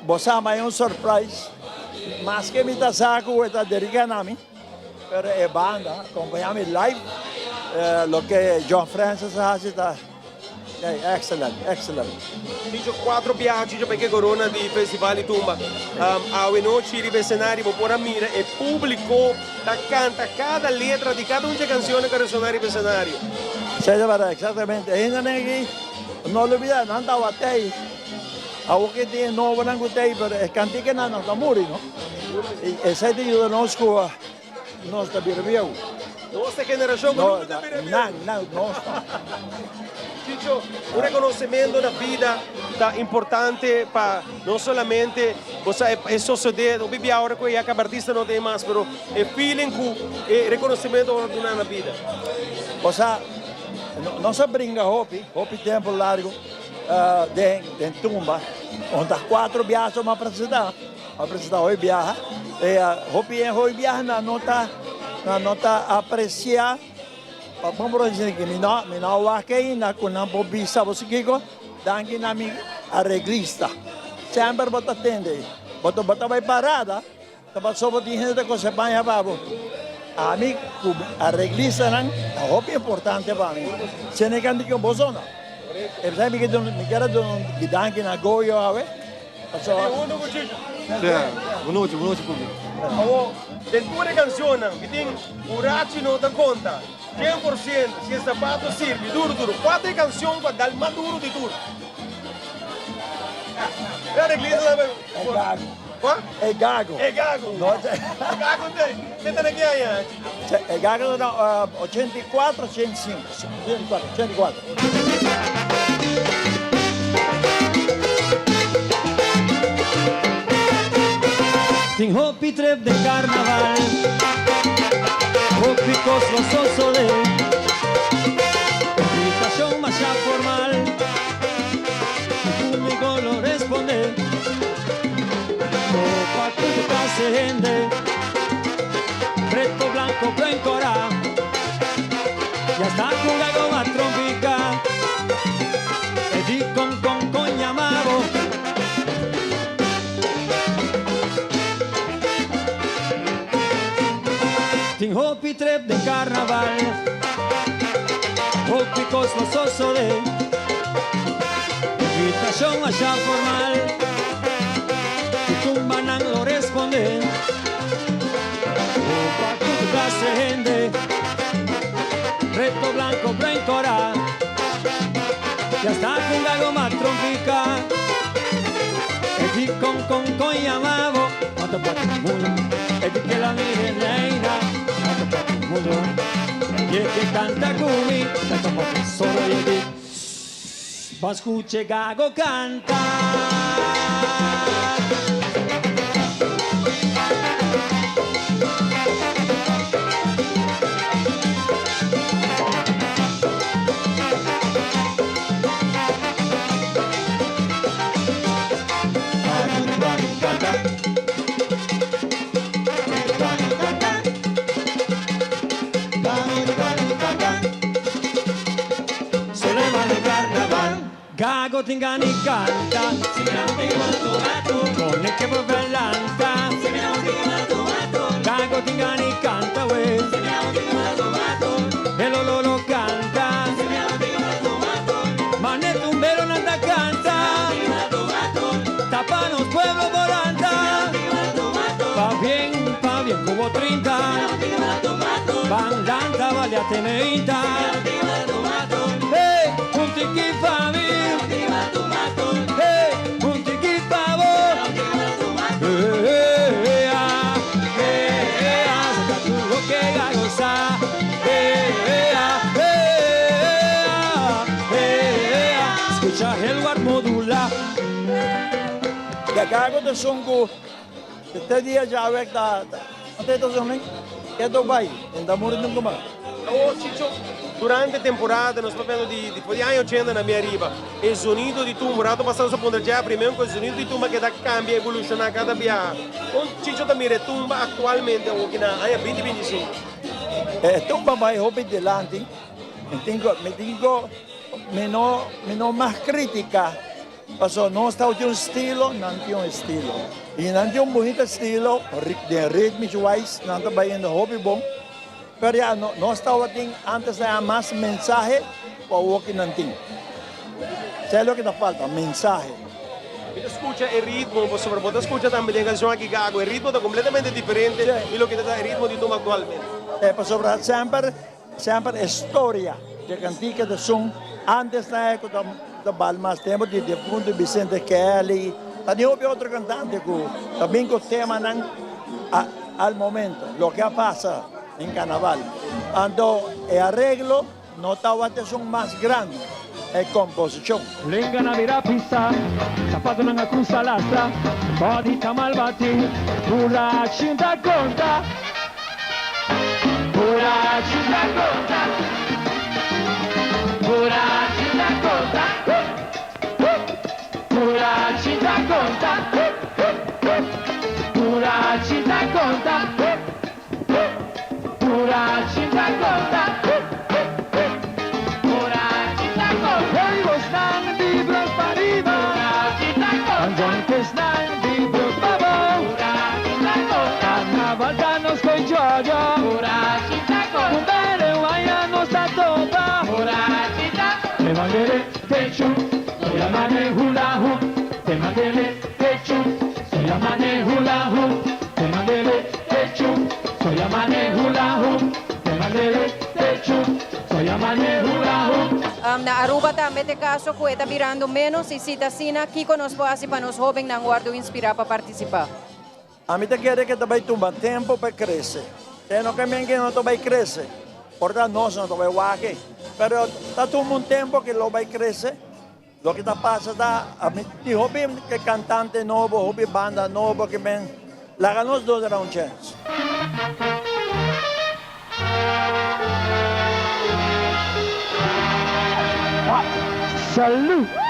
Bosama é surprise. Mas que me está saco está dedicando a mim. Pero é banda, acompanhar-me live. Lo que John Francis faz está excellent. Dice 4 viaggi perché corona di festival di tumba. A noci di scenari por mira e pubblico da canta cada letra di cada una canzone che risuonare per scenario. Sì, exatamente. Ainda nem não olvida, não estava até aí. A o que tem novo não gostei, pero é cantiga não está morrendo. E sai de nós com nós da Birbiau. Nossa geração não, não. Ciccio, un riconoscimento da vita importante para non solamente è società, dobbiamo ora qui anche artista non tem mais, però è feeling e riconoscimento di una vita. Cosa non si brinca hobby tempo largo de tumba, onde 4 viagens uma apresentar hoje viaja, e hobby é hoje viaja na nota apreciar. Vamos dizer que não wakai na kunang pobisa você kiko dangi nami arreglista sempre bota atende bota vai parada tapa sobo di gente que se banha babo a mim arreglista não é hobby importante para mim se ne canti que bozona e sabe que me quero que dangi na goio ave Buonoci pubblico. Del tue canzoni, mi dico, Uraci non da conta, 100%, si è sabato sirvi, duro. 4 canzoni dal maduro di tutto. La reglisa è gago. No, gago te ne chiai? È gago no, 84, 104. Sin hopi trep de carnaval, hopi cosmoso de invitación más ya formal, público lo responde, copa tu casa gente, preto blanco cora, ya está con la goma trompica, e di con llamado. Sin hopi trep de carnaval, hopi cosmoso de invitación allá formal, tumbanan lo responde, opa tu clase gente, reto blanco cora, ya está con la goma trompica, y con llamado, cuánto para el mundo, es que la miren neina. Y el que canta cumi, canta porque solo y di. Va escuche gago canta. Gago tingani canta, si me non ti guardo non è che bellanta, si me non ti guardo Gago tingani canta we, si me non ti guardo e lo canta, si me non ti guardo ma ne tu vero nanda canta, tapanos pueblo volanta, va bien como 30, van lanta vale a temerita, punti chi fa el guard modula que gago de songo te dia já avec da até do zoning que do vai ainda morre não como Ciccio, durante temporada nós falamos de anni 80 na minha riba e o sonido di tumba, rato passando a ponta já primeiro com o sonido de tumba que dá cambia evoluciona cada viagem. Com Ciccio também retumba atualmente o que na área 2025. Tumba vai hobby delante, me digo menos más crítica Paso nós temos um estilo, não tem um estilo. E não tem um bonito estilo, de ritmo wise, não está bem no hobby bom. Pero ya, nós estamos antes de mais mensagem para o que não tem. Isso é o que nos falta, mensagem. Tú escuchas el ritmo, pues sobre todo escuchas también la canción aquí Gago, el ritmo está completamente diferente de lo que está el ritmo de Tuma actualmente. Sobre sempre história de cantica de som, antes na época do Balmas, temos de fundo Vicente Kelly, também houve outro cantante que também com o tema al momento, lo que passa em carnaval. Então, o arreglo não estava até som mais grande, é composição. Linga na vira pista, sapato nanga cruza lastra, body tamalbati, pura cinta conta, pura cinta conta, pura cinta conta, pura cinta conta, pura cinta conta, pura cinta conta. Antes nang di berbabaw Carnaval danos con Giorgio Kumbere waya no sa topa Te mandele techu Soy la mane hula hoop Te mandele techu Soy la mane hula hoop Te mandele techu Soy la mane hula hoop Te mandele techu Soy la mane hula hoop Na Aruba também tem caso que está virando menos e cita sina que conosco assim para os jovens não guardo inspirar para participar. A mim te quer que também toma tempo para crescer. Tem no caminho que não vai crescer. Portanto, nós não vai aqui. Mas está tomando um tempo que lo vai crescer. Lo que está passando, a mim te hobby que cantante novo, hobby banda novo que vem. Lá nós dois era um chance. Salute!